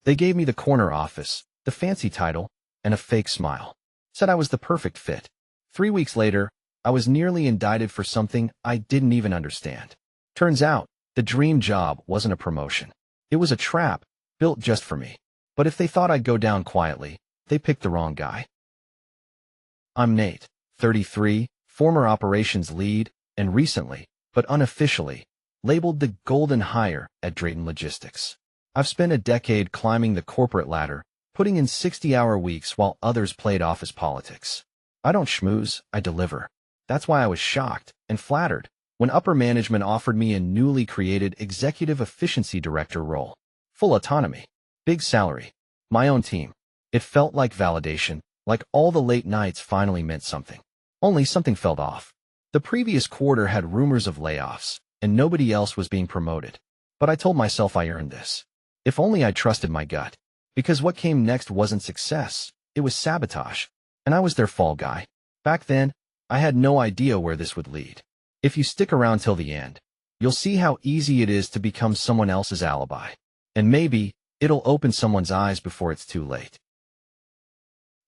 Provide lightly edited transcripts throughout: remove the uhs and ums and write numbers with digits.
They gave me the corner office, the fancy title, and a fake smile. Said I was the perfect fit. 3 weeks later, I was nearly indicted for something I didn't even understand. Turns out, the dream job wasn't a promotion. It was a trap, built just for me. But if they thought I'd go down quietly, they picked the wrong guy. I'm Nate, 33, former operations lead, and recently, but unofficially, labeled the golden hire at Drayton Logistics. I've spent a decade climbing the corporate ladder, putting in 60-hour weeks while others played office politics. I don't schmooze, I deliver. That's why I was shocked and flattered when upper management offered me a newly created executive efficiency director role. Full autonomy, big salary, my own team. It felt like validation, like all the late nights finally meant something. Only something felt off. The previous quarter had rumors of layoffs, and nobody else was being promoted. But I told myself I earned this. If only I trusted my gut. Because what came next wasn't success, it was sabotage. And I was their fall guy. Back then, I had no idea where this would lead. If you stick around till the end, you'll see how easy it is to become someone else's alibi. And maybe, it'll open someone's eyes before it's too late.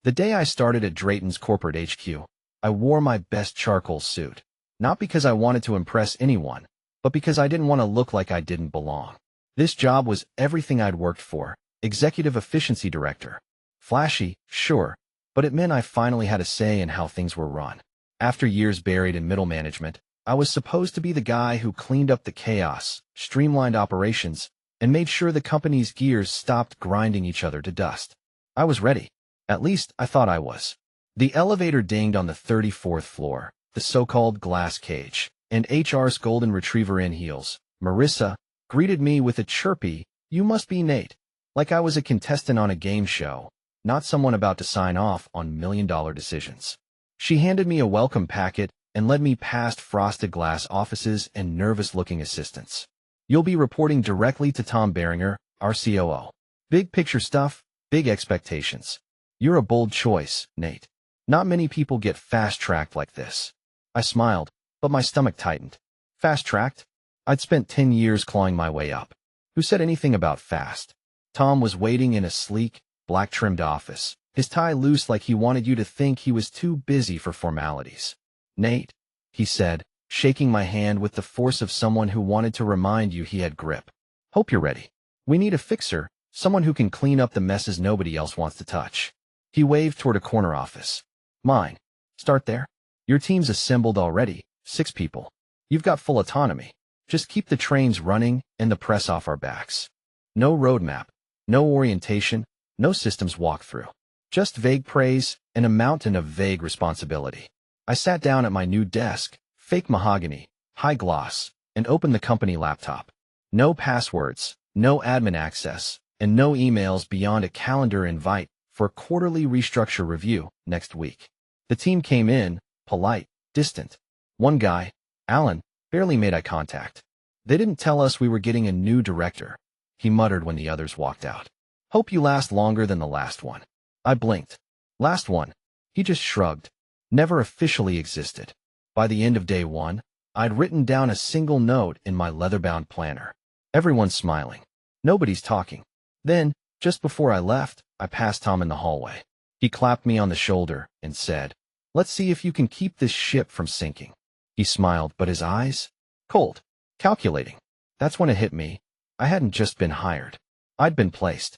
The day I started at Drayton's corporate HQ, I wore my best charcoal suit. Not because I wanted to impress anyone, but because I didn't want to look like I didn't belong. This job was everything I'd worked for, executive efficiency director. Flashy, sure, but it meant I finally had a say in how things were run. After years buried in middle management, I was supposed to be the guy who cleaned up the chaos, streamlined operations, and made sure the company's gears stopped grinding each other to dust. I was ready. At least, I thought I was. The elevator dinged on the 34th floor, the so-called glass cage, and HR's golden retriever in heels, Marissa, greeted me with a chirpy, "You must be Nate," like I was a contestant on a game show, not someone about to sign off on million-dollar decisions. She handed me a welcome packet and led me past frosted glass offices and nervous-looking assistants. "You'll be reporting directly to Tom Beringer, our COO. Big picture stuff, big expectations. You're a bold choice, Nate. Not many people get fast-tracked like this." I smiled, but my stomach tightened. Fast-tracked? I'd spent 10 years clawing my way up. Who said anything about fast? Tom was waiting in a sleek, black-trimmed office, his tie loose like he wanted you to think he was too busy for formalities. "Nate," he said, shaking my hand with the force of someone who wanted to remind you he had grip. "Hope you're ready. We need a fixer, someone who can clean up the messes nobody else wants to touch." He waved toward a corner office. "Mine. Start there. Your team's assembled already, 6 people. You've got full autonomy. Just keep the trains running and the press off our backs. No roadmap, no orientation, no systems walkthrough. Just vague praise and a mountain of vague responsibility." I sat down at my new desk, fake mahogany, high gloss, and opened the company laptop. No passwords, no admin access, and no emails beyond a calendar invite for a quarterly restructure review next week. The team came in, polite, distant. One guy, Alan, barely made eye contact. "They didn't tell us we were getting a new director," he muttered when the others walked out. "Hope you last longer than the last one." I blinked. "Last one?" He just shrugged. "Never officially existed." By the end of day 1, I'd written down a single note in my leather-bound planner. Everyone's smiling. Nobody's talking. Then, just before I left, I passed Tom in the hallway. He clapped me on the shoulder and said, "Let's see if you can keep this ship from sinking." He smiled, but his eyes? Cold. Calculating. That's when it hit me. I hadn't just been hired. I'd been placed.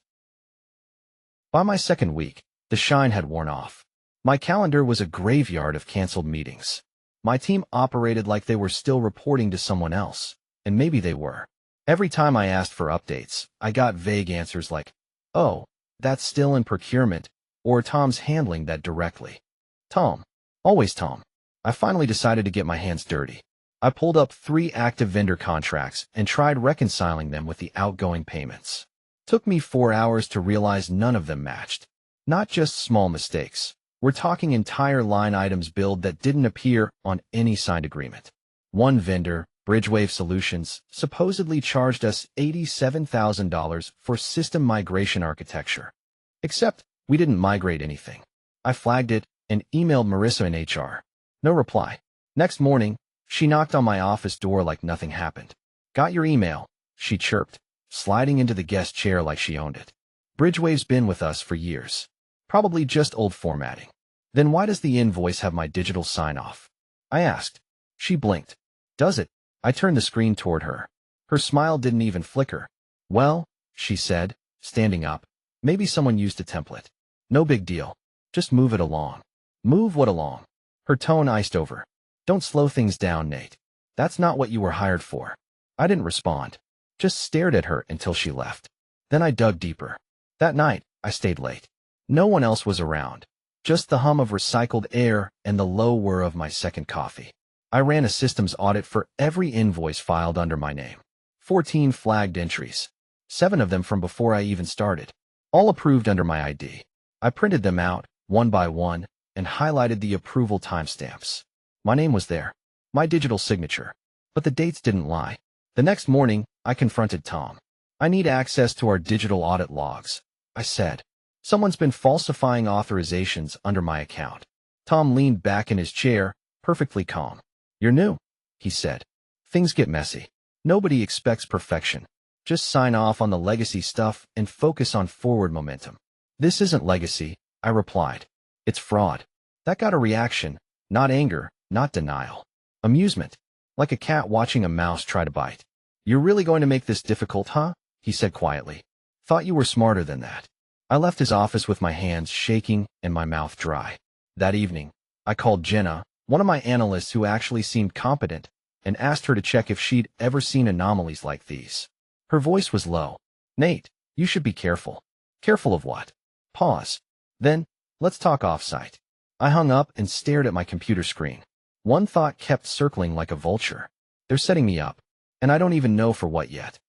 By my second week, the shine had worn off. My calendar was a graveyard of canceled meetings. My team operated like they were still reporting to someone else, and maybe they were. Every time I asked for updates, I got vague answers like, "Oh, that's still in procurement," or "Tom's handling that directly." Tom. Always Tom. I finally decided to get my hands dirty. I pulled up 3 active vendor contracts and tried reconciling them with the outgoing payments. Took me 4 hours to realize none of them matched. Not just small mistakes. We're talking entire line items billed that didn't appear on any signed agreement. One vendor, Bridgewave Solutions, supposedly charged us $87,000 for system migration architecture. Except, we didn't migrate anything. I flagged it and emailed Marissa in HR. No reply. Next morning, she knocked on my office door like nothing happened. "Got your email," she chirped, sliding into the guest chair like she owned it. Bridgewave's been with us for years. Probably just old formatting. Then why does the invoice have my digital sign-off? I asked. She blinked. Does it? I turned the screen toward her. Her smile didn't even flicker. Well, she said, standing up. Maybe someone used a template. No big deal. Just move it along. Move what along? Her tone iced over. Don't slow things down, Nate. That's not what you were hired for. I didn't respond. Just stared at her until she left. Then I dug deeper. That night, I stayed late. No one else was around. Just the hum of recycled air and the low whir of my second coffee. I ran a systems audit for every invoice filed under my name. 14 flagged entries. 7 of them from before I even started. All approved under my ID. I printed them out, one by one, and highlighted the approval timestamps. My name was there. My digital signature. But the dates didn't lie. The next morning, I confronted Tom. I need access to our digital audit logs, I said. Someone's been falsifying authorizations under my account. Tom leaned back in his chair, perfectly calm. You're new, he said. Things get messy. Nobody expects perfection. Just sign off on the legacy stuff and focus on forward momentum. This isn't legacy, I replied. It's fraud. That got a reaction, not anger, not denial. Amusement, like a cat watching a mouse try to bite. You're really going to make this difficult, huh? He said quietly. Thought you were smarter than that. I left his office with my hands shaking and my mouth dry. That evening, I called Jenna, one of my analysts who actually seemed competent, and asked her to check if she'd ever seen anomalies like these. Her voice was low. Nate, you should be careful. Careful of what? Pause. Then, let's talk off-site. I hung up and stared at my computer screen. One thought kept circling like a vulture. They're setting me up, and I don't even know for what yet.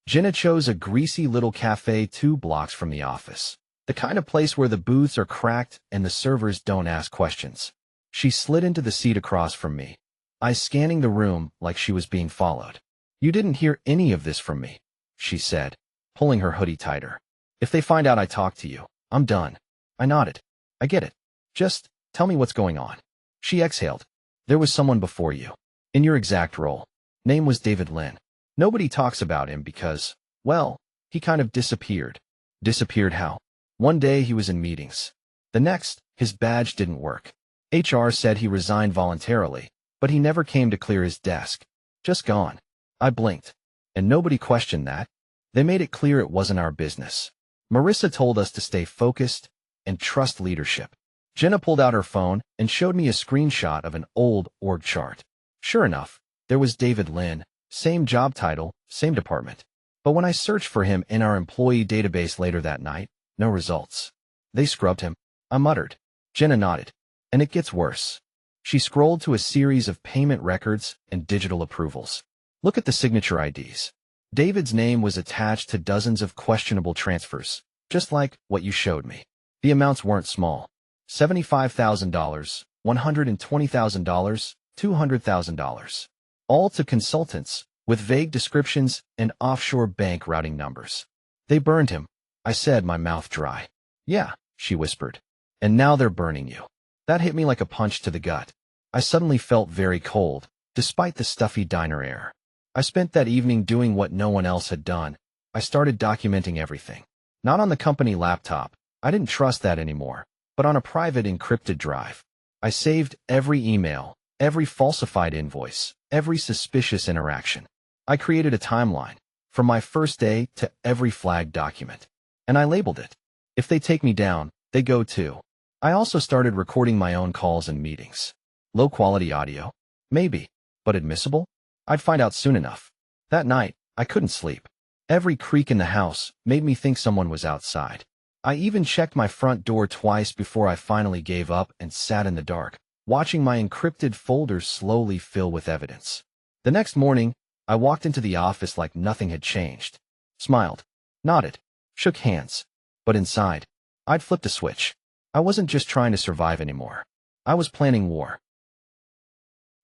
Jenna chose a greasy little cafe 2 blocks from the office. The kind of place where the booths are cracked and the servers don't ask questions. She slid into the seat across from me, eyes scanning the room like she was being followed. You didn't hear any of this from me, she said, pulling her hoodie tighter. If they find out I talked to you, I'm done. I nodded. I get it. Just tell me what's going on. She exhaled. There was someone before you. In your exact role. Name was David Lynn. Nobody talks about him because, well, he kind of disappeared. Disappeared how? One day he was in meetings. The next, his badge didn't work. HR said he resigned voluntarily, but he never came to clear his desk. Just gone. I blinked. And nobody questioned that. They made it clear it wasn't our business. Marissa told us to stay focused and trust leadership. Jenna pulled out her phone and showed me a screenshot of an old org chart. Sure enough, there was David Lynn, same job title, same department. But when I searched for him in our employee database later that night, no results. They scrubbed him, I muttered. Jenna nodded. And it gets worse. She scrolled to a series of payment records and digital approvals. Look at the signature IDs. David's name was attached to dozens of questionable transfers, just like what you showed me. The amounts weren't small. $75,000, $120,000, $200,000. All to consultants, with vague descriptions and offshore bank routing numbers. They burned him, I said, my mouth dry. Yeah, she whispered. And now they're burning you. That hit me like a punch to the gut. I suddenly felt very cold, despite the stuffy diner air. I spent that evening doing what no one else had done. I started documenting everything. Not on the company laptop. I didn't trust that anymore, but on a private encrypted drive. I saved every email, every falsified invoice, every suspicious interaction. I created a timeline, from my first day to every flagged document. And I labeled it. If they take me down, they go too. I also started recording my own calls and meetings. Low-quality audio? Maybe. But admissible? I'd find out soon enough. That night, I couldn't sleep. Every creak in the house made me think someone was outside. I even checked my front door twice before I finally gave up and sat in the dark, watching my encrypted folders slowly fill with evidence. The next morning, I walked into the office like nothing had changed. Smiled, nodded, shook hands. But inside, I'd flipped a switch. I wasn't just trying to survive anymore. I was planning war.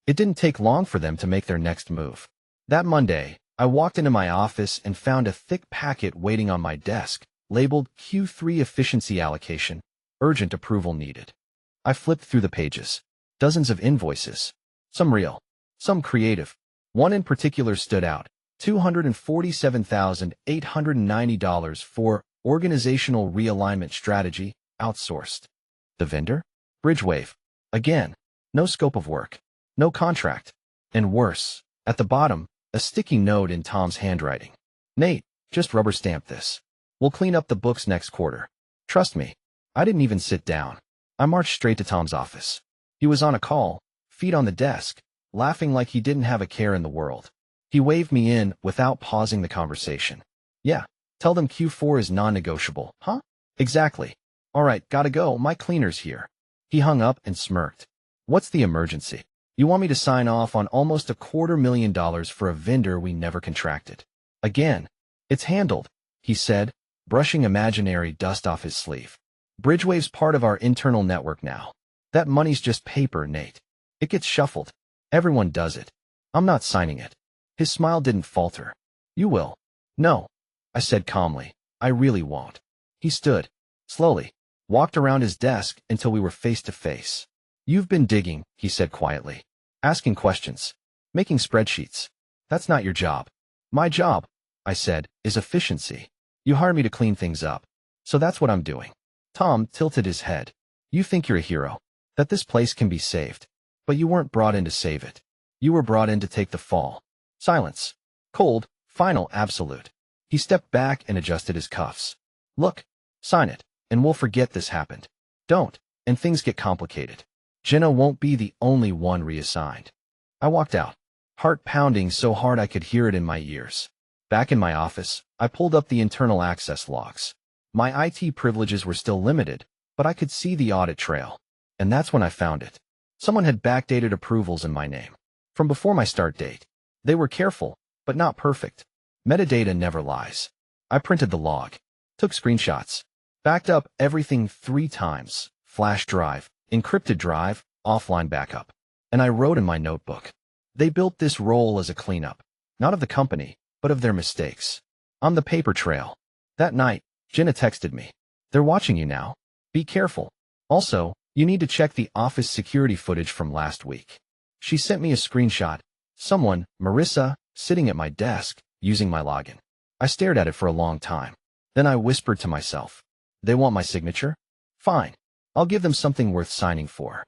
It didn't take long for them to make their next move. That Monday, I walked into my office and found a thick packet waiting on my desk, labeled Q3 Efficiency Allocation, Urgent Approval Needed. I flipped through the pages. Dozens of invoices. Some real, some creative. One in particular stood out. $247,890 for organizational realignment strategy, outsourced. The vendor? Bridgewave. Again, no scope of work, no contract. And worse, at the bottom, a sticky note in Tom's handwriting. Nate, just rubber stamp this. We'll clean up the books next quarter. Trust me. I didn't even sit down. I marched straight to Tom's office. He was on a call, feet on the desk, laughing like he didn't have a care in the world. He waved me in without pausing the conversation. Yeah, tell them Q4 is non-negotiable, huh? Exactly. All right, gotta go, my cleaner's here. He hung up and smirked. What's the emergency? You want me to sign off on almost $250,000 for a vendor we never contracted? Again. It's handled, he said, brushing imaginary dust off his sleeve. Bridgewave's part of our internal network now. That money's just paper, Nate. It gets shuffled. Everyone does it. I'm not signing it. His smile didn't falter. You will. No, I said calmly. I really won't. He stood, slowly, walked around his desk until we were face to face. You've been digging, he said quietly. Asking questions. Making spreadsheets. That's not your job. My job, I said, is efficiency. You hired me to clean things up. So that's what I'm doing. Tom tilted his head. You think you're a hero. That this place can be saved. But you weren't brought in to save it. You were brought in to take the fall. Silence. Cold, final, absolute. He stepped back and adjusted his cuffs. Look, sign it, and we'll forget this happened. Don't, and things get complicated. Jenna won't be the only one reassigned. I walked out, heart pounding so hard I could hear it in my ears. Back in my office, I pulled up the internal access logs. My IT privileges were still limited, but I could see the audit trail. And that's when I found it. Someone had backdated approvals in my name. From before my start date. They were careful, but not perfect. Metadata never lies. I printed the log, took screenshots, backed up everything 3 times, flash drive, encrypted drive, offline backup. And I wrote in my notebook. They built this role as a cleanup, not of the company, but of their mistakes. On the paper trail. That night, Jenna texted me. They're watching you now. Be careful. Also, you need to check the office security footage from last week. She sent me a screenshot. Someone, Marissa, sitting at my desk, using my login. I stared at it for a long time. Then I whispered to myself. They want my signature? Fine. I'll give them something worth signing for.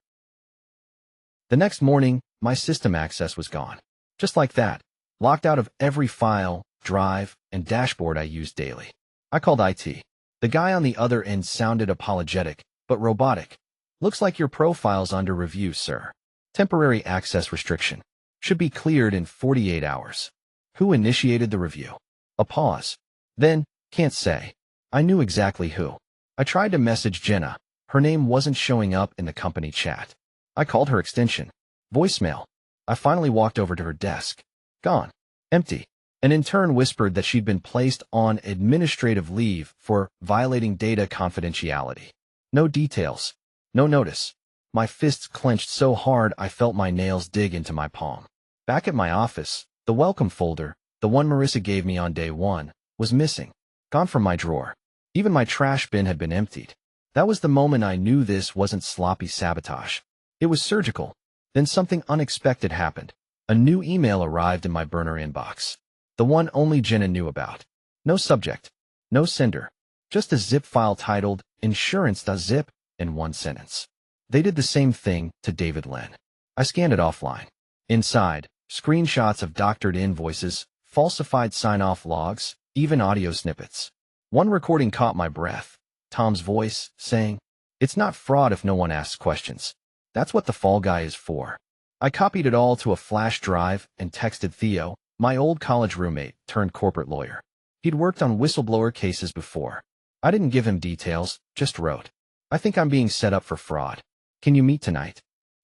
The next morning, my system access was gone. Just like that. Locked out of every file, drive, and dashboard I used daily. I called IT. The guy on the other end sounded apologetic, but robotic. Looks like your profile's under review, sir. Temporary access restriction. Should be cleared in 48 hours. Who initiated the review? A pause. Then, can't say. I knew exactly who. I tried to message Jenna. Her name wasn't showing up in the company chat. I called her extension. Voicemail. I finally walked over to her desk. Gone. Empty. An intern whispered that she'd been placed on administrative leave for violating data confidentiality. No details. No notice. My fists clenched so hard I felt my nails dig into my palm. Back at my office, the welcome folder, the one Marissa gave me on day 1, was missing. Gone from my drawer. Even my trash bin had been emptied. That was the moment I knew this wasn't sloppy sabotage. It was surgical. Then something unexpected happened. A new email arrived in my burner inbox. The one only Jenna knew about. No subject. No sender. Just a zip file titled insurance.zip in 1 sentence. They did the same thing to David Lynn. I scanned it offline. Inside, screenshots of doctored invoices, falsified sign-off logs, even audio snippets. One recording caught my breath. Tom's voice, saying, "It's not fraud if no one asks questions. That's what the fall guy is for." I copied it all to a flash drive and texted Theo, my old college roommate turned corporate lawyer. He'd worked on whistleblower cases before. I didn't give him details, just wrote, "I think I'm being set up for fraud. Can you meet tonight?"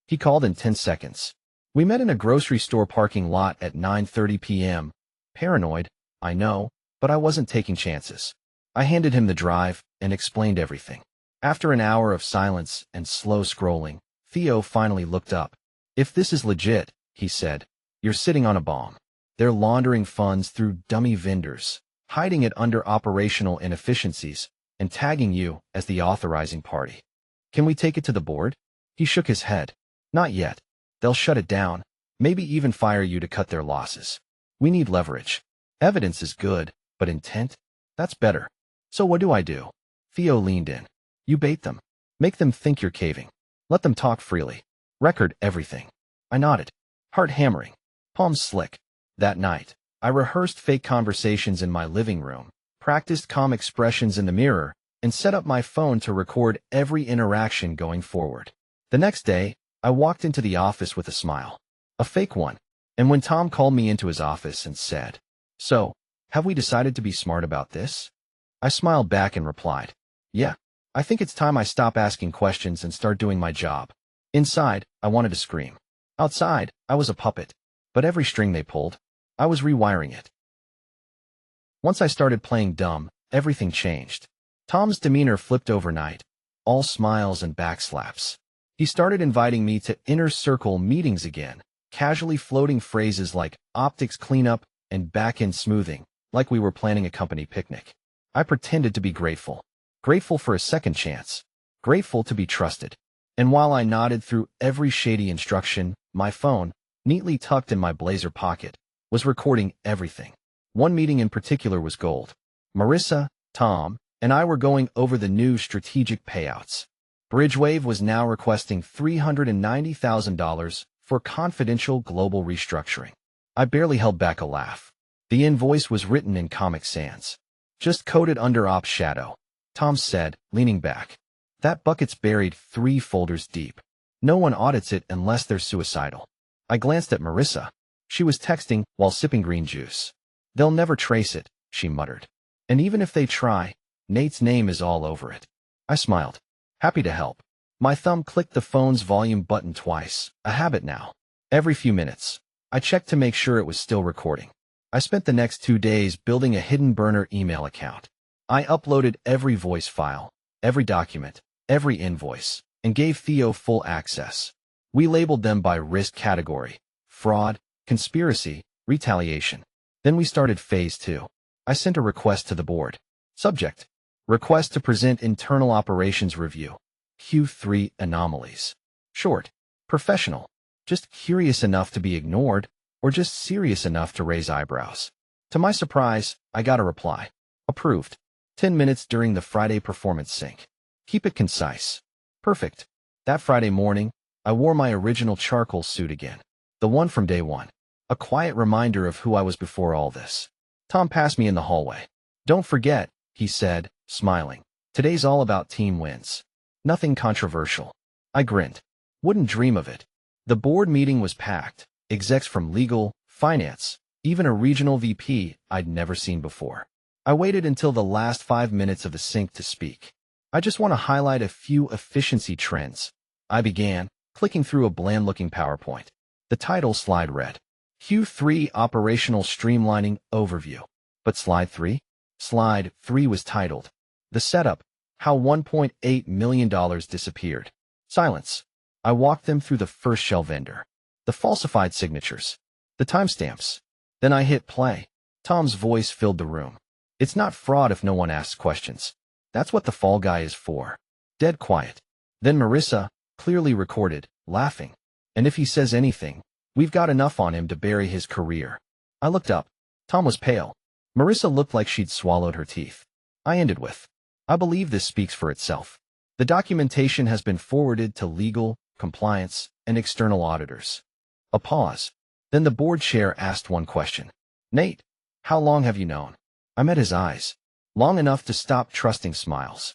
He called in 10 seconds. We met in a grocery store parking lot at 9:30 p.m. Paranoid, I know, but I wasn't taking chances. I handed him the drive and explained everything. After an hour of silence and slow scrolling, Theo finally looked up. "If this is legit," he said, "you're sitting on a bomb. They're laundering funds through dummy vendors, hiding it under operational inefficiencies, and tagging you as the authorizing party. Can we take it to the board?" He shook his head. "Not yet. They'll shut it down, maybe even fire you to cut their losses. We need leverage." Evidence is good, but intent? That's better. So what do I do? Theo leaned in. You bait them. Make them think you're caving. Let them talk freely. Record everything. I nodded. Heart hammering. Palms slick. That night, I rehearsed fake conversations in my living room, practiced calm expressions in the mirror, and set up my phone to record every interaction going forward. The next day, I walked into the office with a smile. A fake one. And when Tom called me into his office and said, "So, have we decided to be smart about this?" I smiled back and replied, "Yeah, I think it's time I stop asking questions and start doing my job." Inside, I wanted to scream. Outside, I was a puppet. But every string they pulled, I was rewiring it. Once I started playing dumb, everything changed. Tom's demeanor flipped overnight, all smiles and backslaps. He started inviting me to inner circle meetings again, casually floating phrases like optics cleanup and back-end smoothing, like we were planning a company picnic. I pretended to be grateful. Grateful for a second chance. Grateful to be trusted. And while I nodded through every shady instruction, my phone, neatly tucked in my blazer pocket, was recording everything. One meeting in particular was gold. Marissa, Tom, and I were going over the new strategic payouts. Bridgewave was now requesting $390,000 for confidential global restructuring. I barely held back a laugh. The invoice was written in Comic Sans. Just coded under Ops Shadow. Tom said, leaning back. That bucket's buried 3 folders deep. No one audits it unless they're suicidal. I glanced at Marissa. She was texting while sipping green juice. They'll never trace it, she muttered. And even if they try, Nate's name is all over it. I smiled. Happy to help. My thumb clicked the phone's volume button twice, a habit now. Every few minutes, I checked to make sure it was still recording. I spent the next 2 days building a hidden burner email account. I uploaded every voice file, every document, every invoice, and gave Theo full access. We labeled them by risk category: fraud, conspiracy, retaliation. Then we started phase 2. I sent a request to the board. Subject: request to present internal operations review. Q3 anomalies. Short: professional. Just curious enough to be ignored, or just serious enough to raise eyebrows. To my surprise, I got a reply. Approved. 10 minutes during the Friday performance sync. Keep it concise. Perfect. That Friday morning, I wore my original charcoal suit again. The one from day one. A quiet reminder of who I was before all this. Tom passed me in the hallway. Don't forget, he said, smiling. Today's all about team wins. Nothing controversial. I grinned. Wouldn't dream of it. The board meeting was packed. Execs from legal, finance, even a regional VP I'd never seen before. I waited until the last 5 minutes of the sync to speak. I just want to highlight a few efficiency trends. I began, clicking through a bland-looking PowerPoint. The title slide read, Q3 Operational Streamlining Overview. But slide 3 was titled, The Setup, How $1.8 million Disappeared. Silence. I walked them through the first shell vendor. The falsified signatures. The timestamps. Then I hit play. Tom's voice filled the room. It's not fraud if no one asks questions. That's what the fall guy is for. Dead quiet. Then Marissa, clearly recorded, laughing. And if he says anything, we've got enough on him to bury his career. I looked up. Tom was pale. Marissa looked like she'd swallowed her teeth. I ended with, I believe this speaks for itself. The documentation has been forwarded to legal, compliance, and external auditors. A pause. Then the board chair asked one question. Nate, how long have you known? I met his eyes. Long enough to stop trusting smiles.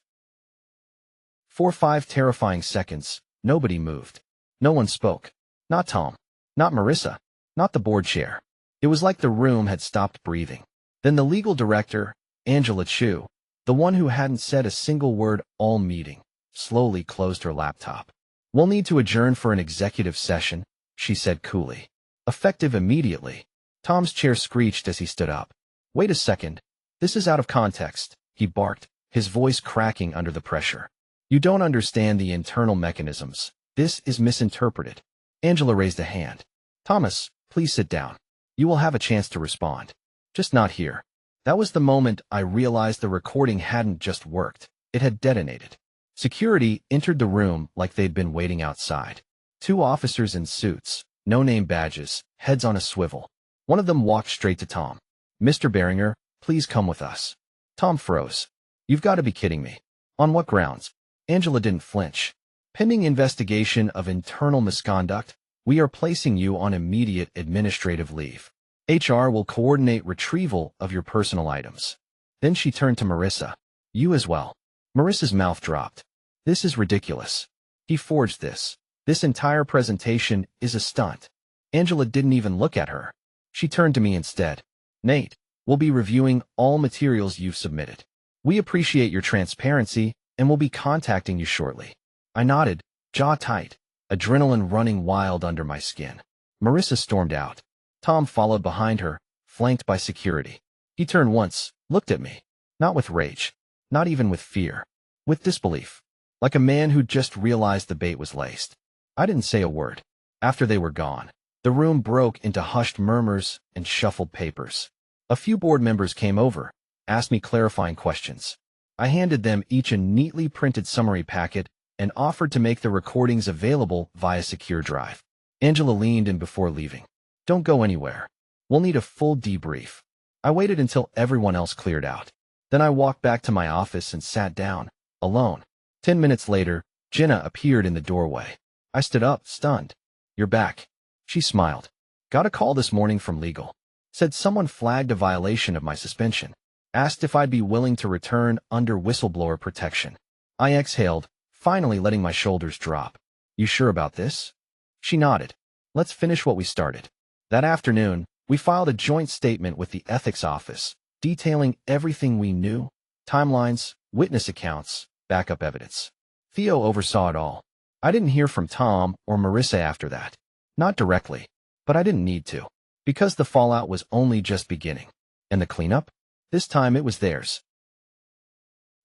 5 terrifying seconds, nobody moved. No one spoke. Not Tom. Not Marissa. Not the board chair. It was like the room had stopped breathing. Then the legal director, Angela Chu, the one who hadn't said a single word all meeting, slowly closed her laptop. We'll need to adjourn for an executive session, she said coolly. Effective immediately. Tom's chair screeched as he stood up. Wait a second. This is out of context, he barked, his voice cracking under the pressure. You don't understand the internal mechanisms. This is misinterpreted. Angela raised a hand. Thomas, please sit down. You will have a chance to respond. Just not here. That was the moment I realized the recording hadn't just worked. It had detonated. Security entered the room like they'd been waiting outside. 2 officers in suits, no name badges, heads on a swivel. One of them walked straight to Tom. Mr. Beringer, please come with us. Tom froze. You've got to be kidding me. On what grounds? Angela didn't flinch. Pending investigation of internal misconduct, we are placing you on immediate administrative leave. HR will coordinate retrieval of your personal items. Then she turned to Marissa. You as well. Marissa's mouth dropped. This is ridiculous. He forged this. This entire presentation is a stunt. Angela didn't even look at her. She turned to me instead. Nate, we'll be reviewing all materials you've submitted. We appreciate your transparency and will be contacting you shortly. I nodded, jaw tight, adrenaline running wild under my skin. Marissa stormed out. Tom followed behind her, flanked by security. He turned once, looked at me. Not with rage, not even with fear. With disbelief. Like a man who just realized the bait was laced. I didn't say a word. After they were gone, the room broke into hushed murmurs and shuffled papers. A few board members came over, asked me clarifying questions. I handed them each a neatly printed summary packet and offered to make the recordings available via secure drive. Angela leaned in before leaving. Don't go anywhere. We'll need a full debrief. I waited until everyone else cleared out. Then I walked back to my office and sat down, alone. 10 minutes later, Jenna appeared in the doorway. I stood up, stunned. You're back. She smiled. Got a call this morning from legal. Said someone flagged a violation of my suspension. Asked if I'd be willing to return under whistleblower protection. I exhaled, finally letting my shoulders drop. You sure about this? She nodded. Let's finish what we started. That afternoon, we filed a joint statement with the ethics office, detailing everything we knew, timelines, witness accounts, backup evidence. Theo oversaw it all. I didn't hear from Tom or Marissa after that. Not directly, but I didn't need to, because the fallout was only just beginning. And the cleanup? This time it was theirs.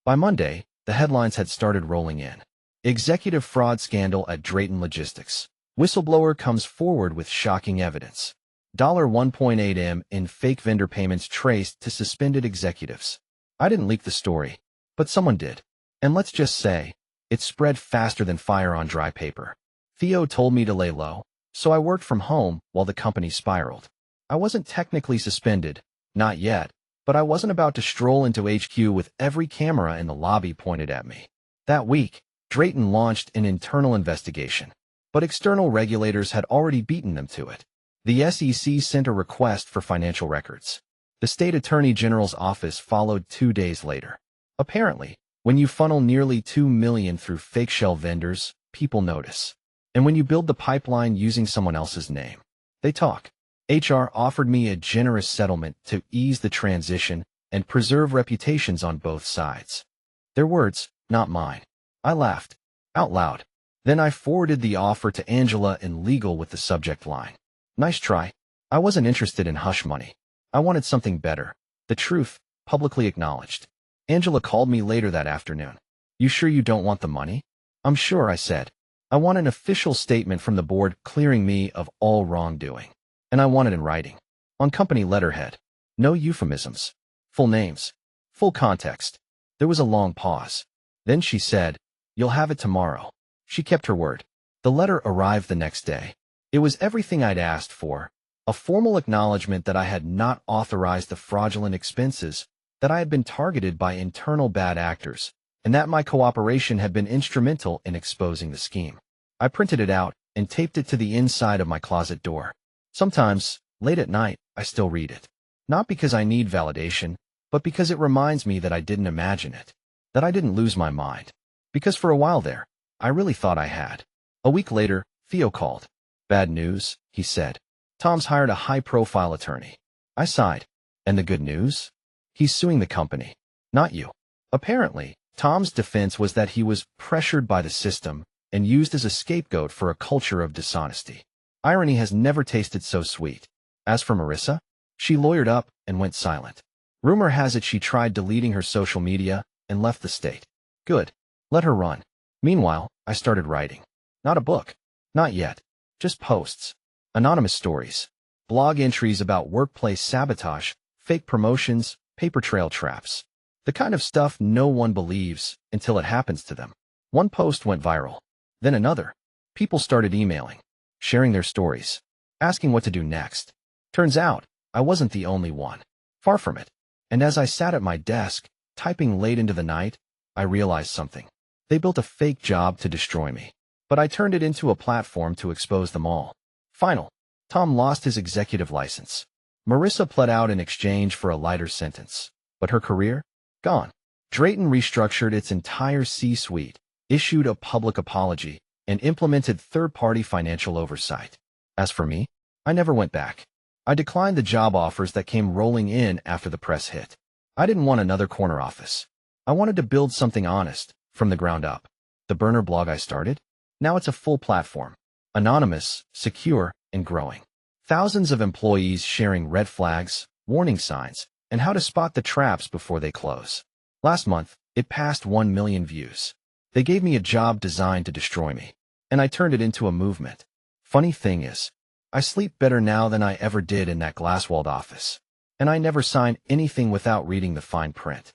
By Monday, the headlines had started rolling in. Executive fraud scandal at Drayton Logistics. Whistleblower comes forward with shocking evidence. $1.8 million in fake vendor payments traced to suspended executives. I didn't leak the story, but someone did. And let's just say, it spread faster than fire on dry paper. Theo told me to lay low, so I worked from home while the company spiraled. I wasn't technically suspended, not yet, but I wasn't about to stroll into HQ with every camera in the lobby pointed at me. That week, Drayton launched an internal investigation, but external regulators had already beaten them to it. The SEC sent a request for financial records. The state attorney general's office followed 2 days later. Apparently, when you funnel nearly $2 million through fake shell vendors, people notice. And when you build the pipeline using someone else's name, they talk. HR offered me a generous settlement to ease the transition and preserve reputations on both sides. Their words, not mine. I laughed, out loud. Then I forwarded the offer to Angela in legal with the subject line. Nice try. I wasn't interested in hush money. I wanted something better. The truth, publicly acknowledged. Angela called me later that afternoon. You sure you don't want the money? I'm sure, I said. I want an official statement from the board clearing me of all wrongdoing. And I want it in writing. On company letterhead. No euphemisms. Full names. Full context. There was a long pause. Then she said, You'll have it tomorrow. She kept her word. The letter arrived the next day. It was everything I'd asked for. A formal acknowledgement that I had not authorized the fraudulent expenses, that I had been targeted by internal bad actors, and that my cooperation had been instrumental in exposing the scheme. I printed it out and taped it to the inside of my closet door. Sometimes, late at night, I still read it. Not because I need validation, but because it reminds me that I didn't imagine it, that I didn't lose my mind. Because for a while there, I really thought I had. A week later, Theo called. Bad news, he said. Tom's hired a high-profile attorney. I sighed. And the good news? He's suing the company, not you. Apparently, Tom's defense was that he was pressured by the system and used as a scapegoat for a culture of dishonesty. Irony has never tasted so sweet. As for Marissa, she lawyered up and went silent. Rumor has it she tried deleting her social media and left the state. Good. Let her run. Meanwhile, I started writing. Not a book. Not yet. Just posts. Anonymous stories. Blog entries about workplace sabotage, fake promotions, paper trail traps. The kind of stuff no one believes until it happens to them. One post went viral. Then another. People started emailing, sharing their stories, asking what to do next. Turns out, I wasn't the only one. Far from it. And as I sat at my desk, typing late into the night, I realized something. They built a fake job to destroy me. But I turned it into a platform to expose them all. Final. Tom lost his executive license. Marissa pled out in exchange for a lighter sentence. But her career? Gone. Drayton restructured its entire C-suite, issued a public apology, and implemented third-party financial oversight. As for me, I never went back. I declined the job offers that came rolling in after the press hit. I didn't want another corner office. I wanted to build something honest, from the ground up. The burner blog I started? Now it's a full platform. Anonymous, secure, and growing. Thousands of employees sharing red flags, warning signs, and how to spot the traps before they close. Last month, it passed 1 million views. They gave me a job designed to destroy me, and I turned it into a movement. Funny thing is, I sleep better now than I ever did in that glass-walled office. And I never sign anything without reading the fine print.